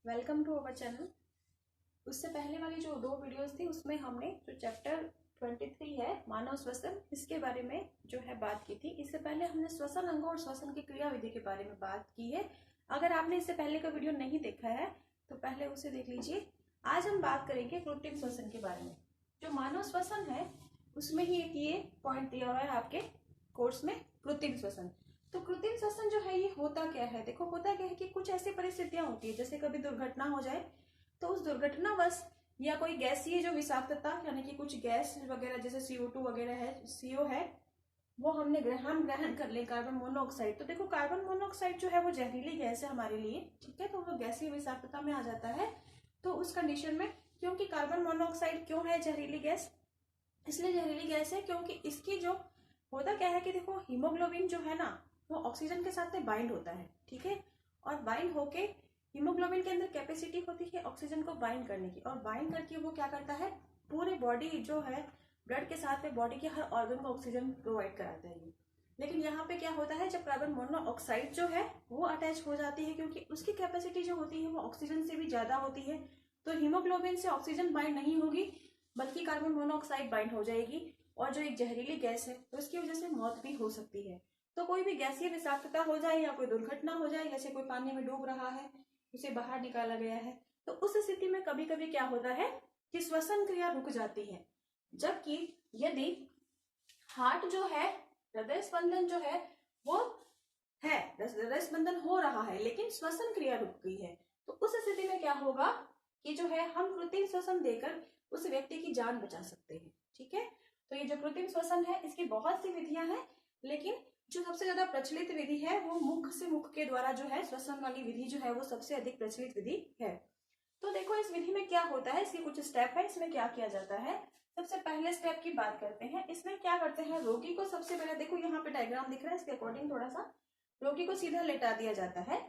Welcome to our channel. उससे पहले वाली जो 2 वीडियोस थी उसमें हमने जो चैप्टर 23 है मानव श्वसन, इसके बारे में जो है बात की थी। इससे पहले हमने श्वसन अंगों और श्वसन की क्रिया विधि के बारे में बात की है। अगर आपने इससे पहले का वीडियो नहीं देखा है तो पहले उसे देख लीजिए। आज हम बात करेंगे कृत्रिम श्वसन के बारे में। जो मानव श्वसन है उसमें ही एक ये पॉइंट दिया हुआ है आपके कोर्स में, कृत्रिम श्वसन। तो कृत्रिम श्वसन जो है ये होता क्या है? देखो, होता क्या है कि कुछ ऐसी परिस्थितियां होती है, जैसे कभी दुर्घटना हो जाए तो उस दुर्घटनावश या कोई गैसीय जो विषाक्तता, यानी कि कुछ गैस वगैरह जैसे CO2 वगैरह है, CO है, वो हम ग्रहण कर ले, कार्बन मोनोऑक्साइड। तो देखो, कार्बन मोनोऑक्साइड जो है वो जहरीली गैस है हमारे लिए, ठीक है, तो वो गैसीय विषाक्तता में आ जाता है। तो उस कंडीशन में, क्योंकि कार्बन मोनोऑक्साइड क्यों है जहरीली गैस? इसलिए जहरीली गैस है क्योंकि इसकी जो होता क्या है कि देखो, हीमोग्लोबिन जो है ना वो ऑक्सीजन के साथ में बाइंड होता है, ठीक है, और बाइंड होके हीमोग्लोबिन के अंदर कैपेसिटी होती है ऑक्सीजन को बाइंड करने की, और बाइंड करके वो क्या करता है, पूरे बॉडी जो है ब्लड के साथ में बॉडी के हर ऑर्गन को ऑक्सीजन प्रोवाइड कराता है। लेकिन यहाँ पे क्या होता है, जब कार्बन मोनोऑक्साइड जो है वो अटैच हो जाती है, क्योंकि उसकी कैपेसिटी जो होती है वो ऑक्सीजन से भी ज्यादा होती है, तो हीमोग्लोबिन से ऑक्सीजन बाइंड नहीं होगी बल्कि कार्बन मोनोऑक्साइड बाइंड हो जाएगी, और जो एक जहरीली गैस है तो उसकी वजह से मौत भी हो सकती है। तो कोई भी गैसीय विषाक्तता हो जाए या कोई दुर्घटना हो जाए, जैसे कोई पानी में डूब रहा है, उसे बाहर निकाला गया है, तो उस स्थिति में कभी कभी क्या होता है कि श्वसन क्रिया रुक जाती है। जबकि यदि हार्ट जो है, हृदय स्पंदन जो है वो है, हृदय स्पंदन हो रहा है लेकिन श्वसन क्रिया रुक गई है, तो उस स्थिति में क्या होगा कि जो है हम कृत्रिम श्वसन देकर उस व्यक्ति की जान बचा सकते हैं, ठीक है। तो ये जो कृत्रिम श्वसन है इसकी बहुत सी विधियां हैं, लेकिन जो सबसे ज्यादा प्रचलित विधि है वो मुख से मुख के द्वारा जो है श्वसन वाली विधि जो है वो सबसे अधिक प्रचलित विधि है। तो देखो, इस विधि में क्या होता है, इसके कुछ स्टेप है, इसमें क्या किया जाता है। सबसे पहले स्टेप की बात करते हैं। इसमें क्या करते हैं, रोगी को सबसे पहले, देखो यहाँ पे डायग्राम दिख रहा है, इसके अकॉर्डिंग थोड़ा सा रोगी को सीधा लेटा दिया जाता है,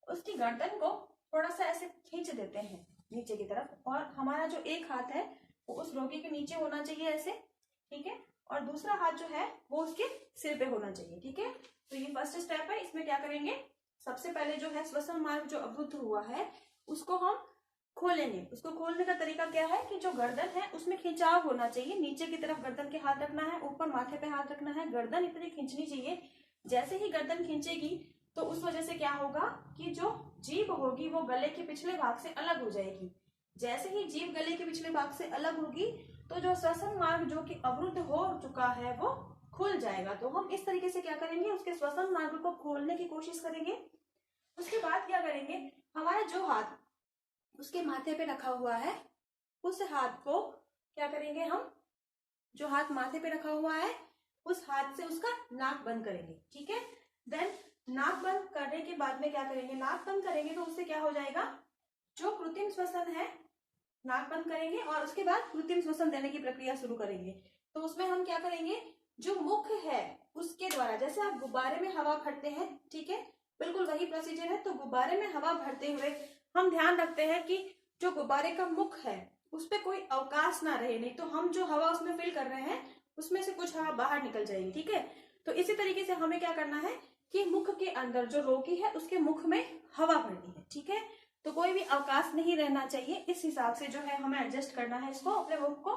उसकी गर्दन को थोड़ा सा ऐसे खींच देते हैं नीचे की तरफ, और हमारा जो एक हाथ है वो उस रोगी के नीचे होना चाहिए ऐसे, ठीक है, और दूसरा हाथ जो है वो उसके सिर पे होना चाहिए, ठीक है। तो ये फर्स्ट स्टेप है। इसमें क्या करेंगे, सबसे पहले जो है श्वसन मार्ग जो अवरुद्ध हुआ है उसको हम खोलेंगे। उसको खोलने का तरीका क्या है कि जो गर्दन है उसमें खिंचाव होना चाहिए, नीचे की तरफ गर्दन के हाथ रखना है, ऊपर माथे पे हाथ रखना है, गर्दन इतनी खींचनी चाहिए। जैसे ही गर्दन खींचेगी तो उस वजह से क्या होगा कि जो जीभ होगी वो गले के पिछले भाग से अलग हो जाएगी। जैसे ही जीभ गले के पिछले भाग से अलग होगी तो जो श्वसन मार्ग जो कि अवरुद्ध हो चुका है वो खुल जाएगा। तो हम इस तरीके से क्या करेंगे, उसके श्वसन मार्ग को खोलने की कोशिश करेंगे। उसके बाद क्या करेंगे, हमारा जो हाथ उसके माथे पे रखा हुआ है उस हाथ को क्या करेंगे, हम जो हाथ माथे पे रखा हुआ है उस हाथ से उसका नाक बंद करेंगे, ठीक है। देन नाक बंद करने के बाद में क्या करेंगे, नाक बंद करेंगे तो उससे क्या हो जाएगा, जो कृत्रिम श्वसन है, नाक बंद करेंगे और उसके बाद कृत्रिम श्वसन देने की प्रक्रिया शुरू करेंगे। तो उसमें हम क्या करेंगे, जो मुख है उसके द्वारा, जैसे आप गुब्बारे में हवा भरते हैं, ठीक है, बिल्कुल वही प्रोसीजर है। तो गुब्बारे में हवा भरते हुए हम ध्यान रखते हैं कि जो गुब्बारे का मुख है उस पर कोई अवकाश ना रहे, नहीं तो हम जो हवा उसमें फिल कर रहे हैं उसमें से कुछ हवा बाहर निकल जाएगी, ठीक है। तो इसी तरीके से हमें क्या करना है कि मुख के अंदर जो रोगी है उसके मुख में हवा भरनी है, ठीक है। तो कोई भी अवकाश नहीं रहना चाहिए, इस हिसाब से जो है हमें एडजस्ट करना है इसको, अपने मुख को।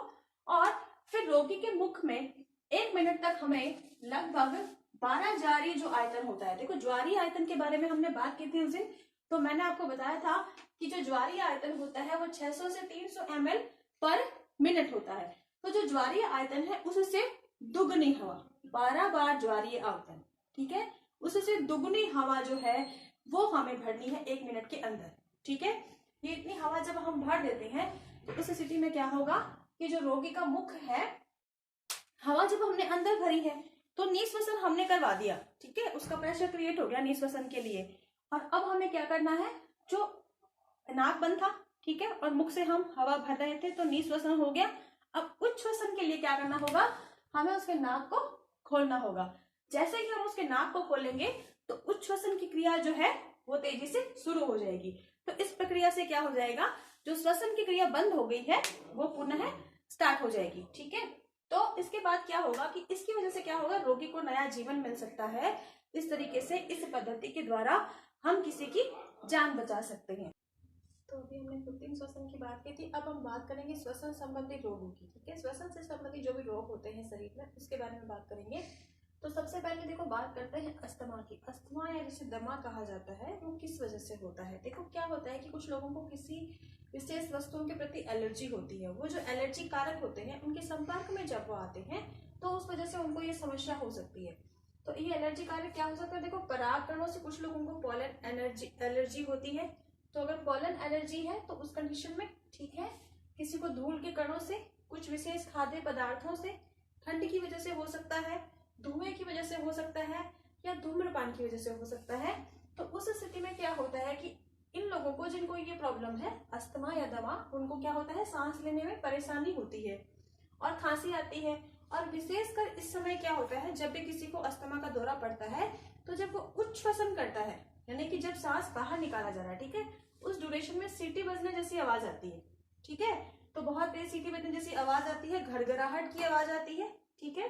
और फिर रोगी के मुख में 1 मिनट तक हमें लगभग 12 ज्वारीय जो आयतन होता है, देखो ज्वारीय आयतन के बारे में हमने बात की थी उस दिन, तो मैंने आपको बताया था कि जो ज्वारीय आयतन होता है वो 600 से 300 ml पर मिनट होता है। तो जो ज्वारीय आयतन है उससे दुगनी हवा, 12 बार ज्वारीय आयतन, ठीक है, उससे दुगनी हवा जो है वो हमें भरनी है 1 मिनट के अंदर, ठीक है। ये इतनी हवा जब हम भर देते हैं तो उस स्थिति में क्या होगा कि जो रोगी का मुख है, हवा जब हमने अंदर भरी है तो निःश्वसन हमने करवा दिया, ठीक है, उसका प्रेशर क्रिएट हो गया निःश्वसन के लिए। और अब हमें क्या करना है, जो नाक बंद था, ठीक है, और मुख से हम हवा भर रहे थे तो निःश्वसन हो गया। अब उच्छ्वसन के लिए क्या करना होगा, हमें उसके नाक को खोलना होगा। जैसे ही हम उसके नाक को खोलेंगे तो उच्छ्वसन की क्रिया जो है वो तेजी से शुरू हो जाएगी। तो इस प्रक्रिया से क्या हो जाएगा, जो श्वसन की क्रिया बंद हो गई है वो पुनः स्टार्ट हो जाएगी, ठीक है। तो इसके बाद क्या होगा कि इसकी वजह से क्या होगा, रोगी को नया जीवन मिल सकता है। इस तरीके से इस पद्धति के द्वारा हम किसी की जान बचा सकते हैं। तो अभी हमने कृत्रिम श्वसन की बात की थी। अब हम बात करेंगे श्वसन संबंधी रोगों की। ठीक है, श्वसन से संबंधित जो भी रोग होते हैं शरीर में, उसके बारे में बात करेंगे। तो सबसे पहले देखो बात करते हैं अस्थमा की। अस्थमा या जिसे दमा कहा जाता है, वो किस वजह से होता है। देखो क्या होता है कि कुछ लोगों को किसी विशेष वस्तुओं के प्रति एलर्जी होती है। वो जो एलर्जी कारक होते हैं, उनके संपर्क में जब वो आते हैं तो उस वजह से उनको ये समस्या हो सकती है। तो ये एलर्जी कारक क्या हो सकता है। देखो परागकणों से कुछ लोगों को पॉलन एलर्जी होती है। तो अगर पॉलन एलर्जी है तो उस कंडीशन में ठीक है। किसी को धूल के कणों से, कुछ विशेष खाद्य पदार्थों से, ठंड की वजह से हो सकता है, धुएं की वजह से हो सकता है, या धूम्रपान की वजह से हो सकता है। तो उस स्थिति में क्या होता है कि इन लोगों को जिनको ये प्रॉब्लम है अस्थमा या दमा, उनको क्या होता है, सांस लेने में परेशानी होती है और खांसी आती है। और विशेषकर इस समय क्या होता है, जब भी किसी को अस्थमा का दौरा पड़ता है तो जब वो उच्च श्वसन करता है, यानी कि जब सांस बाहर निकाला जा रहा है, ठीक है, उस ड्यूरेशन में सीटी बजने जैसी आवाज आती है। ठीक है, तो बहुत तेज सीटी बजने जैसी आवाज आती है, घड़घड़ाहट की आवाज आती है। ठीक है,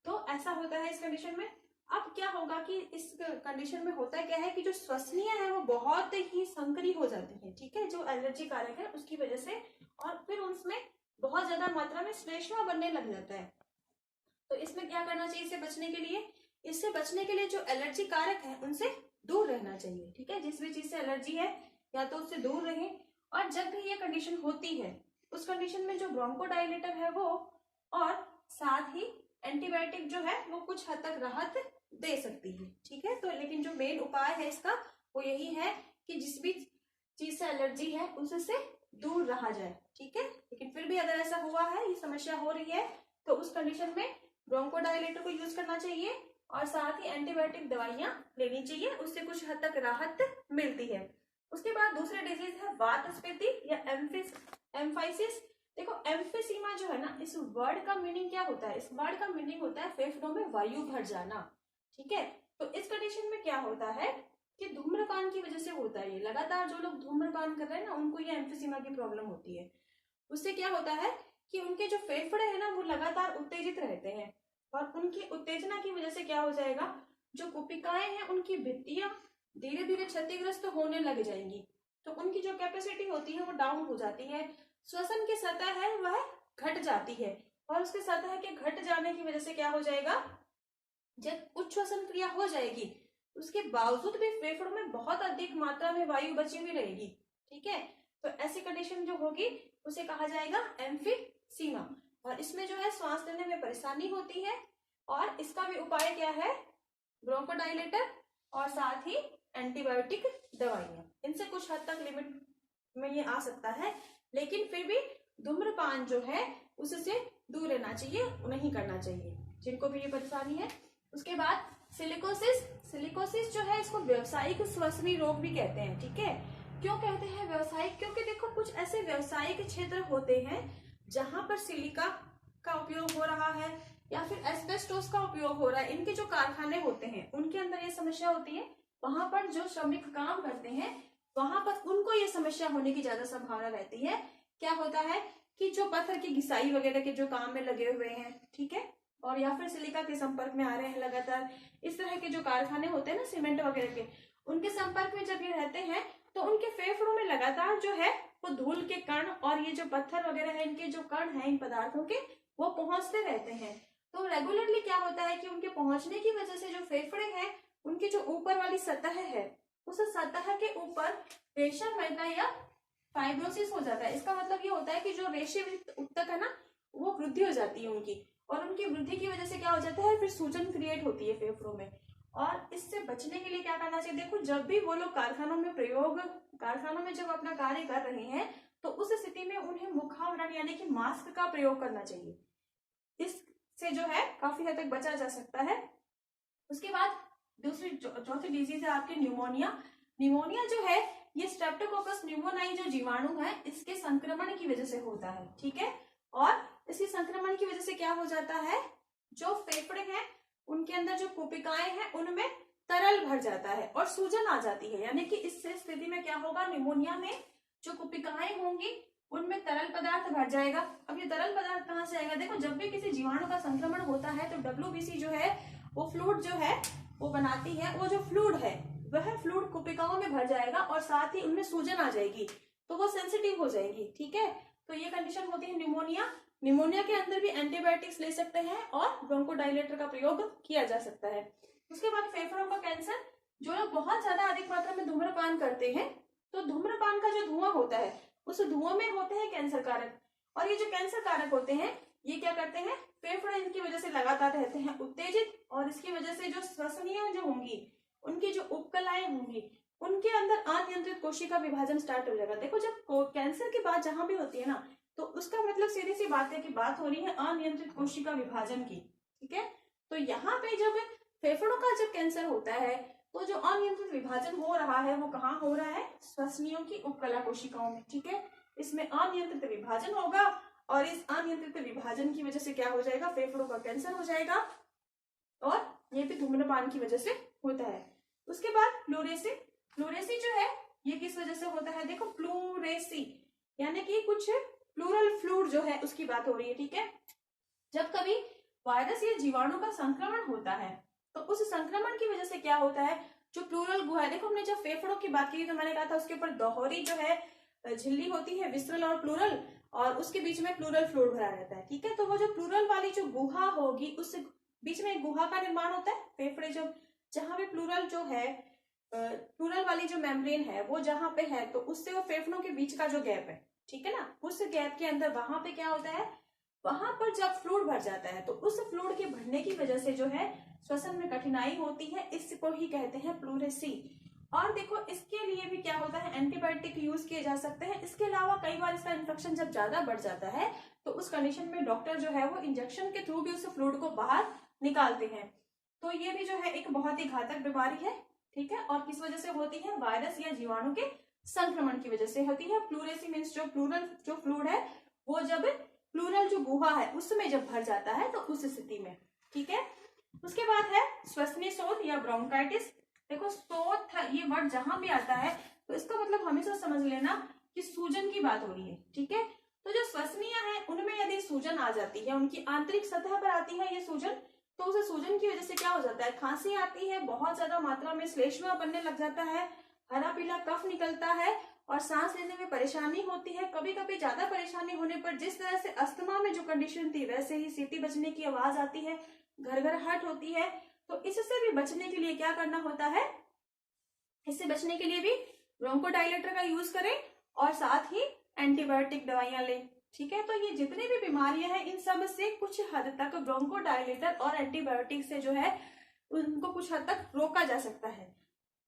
तो ऐसा होता है इस कंडीशन में। अब क्या होगा कि इस कंडीशन में होता क्या है कि जो श्वसनीय है वो बहुत ही संकरी हो जाती है। ठीक है, जो एलर्जी कारक है उसकी वजह से, और फिर उसमें बहुत ज्यादा मात्रा में श्लेष्मा बनने लग जाता है। तो इसमें क्या करना चाहिए इससे बचने के लिए। इससे बचने के लिए जो एलर्जी कारक है उनसे दूर रहना चाहिए। ठीक है, जिस भी चीज से एलर्जी है या तो उससे दूर रहें। और जब भी ये कंडीशन होती है उस कंडीशन में जो ब्रोंकोडायलेटर है वो, और साथ ही एंटीबायोटिक जो है वो कुछ हद तक राहत दे सकती है। ठीक है, तो लेकिन जो मेन उपाय है इसका वो यही है कि जिस भी चीज से एलर्जी है उससे दूर रहा जाए। ठीक है, लेकिन फिर भी अगर ऐसा हुआ है, ये समस्या हो रही है, तो उस कंडीशन में ब्रोंकोडायलेटर को यूज करना चाहिए और साथ ही एंटीबायोटिक दवाइयां लेनी चाहिए, उससे कुछ हद तक राहत मिलती है। उसके बाद दूसरा डिजीज है वातस्फीति या एम्फाइसिस। देखो एम्फीसीमा जो है ना, इस वर्ड का मीनिंग क्या होता है। इस वर्ड का मीनिंग होता है फेफड़ों में वायु भर जाना। ठीक है, तो इस कंडीशन में क्या होता है कि धूम्रपान की वजह से होता है। ये लगातार जो लोग धूम्रपान कर रहे हैं ना, उनको ये एम्फीसीमा की प्रॉब्लम होती है। उससे क्या होता है कि उनके जो फेफड़े हैं ना वो लगातार उत्तेजित रहते हैं, और उनकी उत्तेजना की वजह से क्या हो जाएगा, जो कुपिकाएं हैं उनकी भित्तियां धीरे धीरे क्षतिग्रस्त होने लग जाएंगी। तो उनकी जो कैपेसिटी होती है वो डाउन हो जाती है। श्वसन की सतह है वह घट जाती है, और उसके सतह के घट जाने की वजह से क्या हो जाएगा, जब उच्च श्वसन क्रिया हो जाएगी उसके बावजूद भी फेफड़ों में बहुत अधिक मात्रा में वायु बची हुई रहेगी। ठीक है, तो ऐसी कंडीशन जो होगी उसे कहा जाएगा एम्फीसीमा, और इसमें जो है सांस लेने में परेशानी होती है। और इसका भी उपाय क्या है, ब्रोंकोडायलेटर और साथ ही एंटीबायोटिक दवाइयां। इनसे कुछ हद तक लिमिट में ये आ सकता है, लेकिन फिर भी धूम्रपान जो है उससे दूर रहना चाहिए, नहीं करना चाहिए जिनको भी ये परेशानी है। उसके बाद सिलिकोसिस। सिलिकोसिस जो है इसको व्यावसायिक श्वसनी रोग भी कहते हैं। ठीक है, क्यों कहते हैं व्यावसायिक, क्योंकि देखो कुछ ऐसे व्यावसायिक क्षेत्र होते हैं जहां पर सिलिका का उपयोग हो रहा है या फिर एस्बेस्टोस का उपयोग हो रहा है। इनके जो कारखाने होते हैं उनके अंदर ये समस्या होती है। वहां पर जो श्रमिक काम करते हैं वहां पर उनको ये समस्या होने की ज्यादा संभावना रहती है। क्या होता है कि जो पत्थर की घिसाई वगैरह के जो काम में लगे हुए हैं, ठीक है, और या फिर सिलिका के संपर्क में आ रहे हैं लगातार, इस तरह के जो कारखाने होते हैं ना सीमेंट वगैरह के, उनके संपर्क में जब ये रहते हैं तो उनके फेफड़ों में लगातार जो है वो धूल के कण और ये जो पत्थर वगैरह है, इनके जो कण हैं इन पदार्थों के, वो पहुंचते रहते हैं। तो रेगुलरली क्या होता है कि उनके पहुंचने की वजह से जो फेफड़े हैं उनकी जो ऊपर वाली सतह है उस सतह के ऊपर रेशम मैदा या फाइब्रोसिस हो जाता है। इसका मतलब ये होता है कि जो रेशे उत्तक है ना वो वृद्धि हो जाती है उनकी, और उनकी वृद्धि की वजह से क्या हो जाता है, फिर सूजन क्रिएट होती है फेफड़ों में। और इससे बचने के लिए क्या करना चाहिए, देखो जब भी वो लोग कारखानों में जब अपना कार्य कर रहे हैं तो उस स्थिति में उन्हें मुखावरण यानी कि मास्क का प्रयोग करना चाहिए। इससे जो है काफी हद तक बचा जा सकता है। उसके बाद चौथी डिजीज है आपकी न्यूमोनिया। न्यूमोनिया जो है ये स्ट्रेप्टोकोकस न्यूमोनाई जो जीवाणु है इसके संक्रमण की वजह से होता है। ठीक है, और इसी संक्रमण की वजह से क्या हो जाता है, जो फेफड़े हैं उनके अंदर जो कोशिकाएं हैं उनमें तरल भर जाता है और सूजन आ जाती है। यानी कि इस स्थिति में क्या होगा, निमोनिया में जो कोशिकाएं होंगी उनमें तरल पदार्थ भर जाएगा। अब ये तरल पदार्थ कहाँ से आएगा, देखो जब भी किसी जीवाणु का संक्रमण होता है तो WBC जो है वो फ्लूइड जो है वो बनाती है, वो जो फ्लूइड है वह फ्लूइड कोशिकाओं में भर जाएगा और साथ ही उनमें सूजन आ जाएगी। तो वो सेंसिटिव हो जाएगी, ठीक है। तो ये कंडीशन होती है निमोनिया। निमोनिया के अंदर भी एंटीबायोटिक्स ले सकते हैं और ब्रोंकोडायलेटर का प्रयोग किया जा सकता है। उसके बाद फेफड़ों का कैंसर, जो लोग बहुत ज्यादा अधिक मात्रा में धूम्रपान करते हैं, तो धूम्रपान का जो धुआं होता है उस धुआं में होते हैं कैंसर कारक, और ये जो कैंसर कारक होते हैं ये क्या करते हैं, फेफड़े इनकी वजह से लगातार रहते हैं उत्तेजित, और इसकी वजह से जो श्वसनीय जो होंगी, उनकी जो उपकलाएं होंगी, उनके अंदर अनियंत्रित कोशिका विभाजन स्टार्ट हो जाएगा। देखो जब कैंसर की बात जहां भी होती है ना, तो उसका मतलब सीधी सी बात है कि बात हो रही है अनियंत्रित कोशिका विभाजन की, ठीक है। तो यहाँ पे जब फेफड़ों का जब कैंसर होता है तो जो अनियंत्रित विभाजन हो रहा है वो कहाँ हो रहा है, श्वसनियों की उपकला कोशिकाओं में, ठीक है। इसमें अनियंत्रित विभाजन होगा और इस अनियंत्रित विभाजन की वजह से क्या हो जाएगा, फेफड़ों का कैंसर हो जाएगा, और ये भी धूम्रपान की वजह से होता है। उसके बाद प्लूरेसी। प्लूरेसी जो है ये किस वजह से होता है, देखो प्लूरेसी यानी कि कुछ प्लूरल फ्लूइड जो है उसकी बात हो रही है, ठीक है। जब कभी वायरस या जीवाणु का संक्रमण होता है तो उस संक्रमण की वजह से क्या होता है, जो प्लूरल गुहा है, देखो हमने जब फेफड़ों की बात की तो मैंने कहा था उसके ऊपर दोहरी जो है झिल्ली होती है, विसरल और प्लूरल, और उसके बीच में प्लूरल फ्लूइड भरा रहता है, ठीक है। तो वो जो प्लूरल वाली जो गुहा होगी उस बीच में गुहा का निर्माण होता है। फेफड़े जब जहां पे प्लूरल जो है, प्लूरल वाली जो मेम्ब्रेन है वो जहां पे है, तो उससे वो फेफड़ों के बीच का जो गैप है, ठीक है ना, उस गैप के अंदर वहां पे क्या होता है, वहां पर जब फ्लूइड भर जाता है तो उस फ्लूइड के भरने की वजह से जो है श्वसन में कठिनाई होती है, इसको ही कहते हैं प्लूरेसी। और देखो इसके लिए भी क्या होता है, एंटीबायोटिक यूज किए जा सकते हैं। इसके अलावा कई बार इसका इन्फेक्शन जब ज्यादा बढ़ जाता है तो उस कंडीशन में डॉक्टर जो है वो इंजेक्शन के थ्रू भी उस फ्लूइड को बाहर निकालते हैं। तो ये भी जो है एक बहुत ही घातक बीमारी है, ठीक है। और किस वजह से होती है, वायरस या जीवाणु के संक्रमण की वजह से होती है। प्लूरेसी मीन्स जो प्लूरल जो फ्लूइड है वो जब प्लूरल जो गुहा है उसमें जब भर जाता है तो उस स्थिति में, ठीक है। उसके बाद है श्वसनीय शोथ या ब्रोंकाइटिस। देखो शोथ ये वर्ड जहां भी आता है तो इसका मतलब हमेशा समझ लेना कि सूजन की बात हो रही है, ठीक है। तो जो श्वसनीय है उनमें यदि सूजन आ जाती है, उनकी आंतरिक सतह पर आती है ये सूजन, तो उस सूजन की वजह से क्या हो जाता है, खांसी आती है, बहुत ज्यादा मात्रा में श्लेष्मा बनने लग जाता है, हरा पीला कफ निकलता है और सांस लेने में परेशानी होती है। कभी कभी ज्यादा परेशानी होने पर जिस तरह से अस्थमा में जो कंडीशन थी वैसे ही सीटी बजने की आवाज आती है, घरघराहट होती है। तो इससे भी बचने के लिए क्या करना होता है, इससे बचने के लिए भी ब्रोंकोडायलेटर का यूज करें और साथ ही एंटीबायोटिक दवाइयां लें, ठीक है। तो ये जितनी भी बीमारियां हैं इन सब से कुछ हद तक ब्रोंकोडायलेटर और एंटीबायोटिक से जो है उनको कुछ हद तक रोका जा सकता है।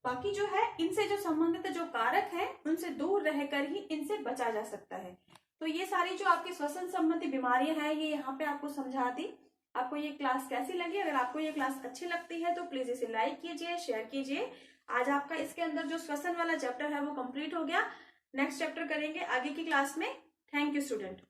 बाकी जो है इनसे जो संबंधित जो कारक है उनसे दूर रहकर ही इनसे बचा जा सकता है। तो ये सारी जो आपकी श्वसन संबंधी बीमारियां हैं ये यहाँ पे आपको समझा दी। आपको ये क्लास कैसी लगी, अगर आपको ये क्लास अच्छी लगती है तो प्लीज इसे लाइक कीजिए, शेयर कीजिए। आज आपका इसके अंदर जो श्वसन वाला चैप्टर है वो कंप्लीट हो गया। नेक्स्ट चैप्टर करेंगे आगे की क्लास में। Thank you student.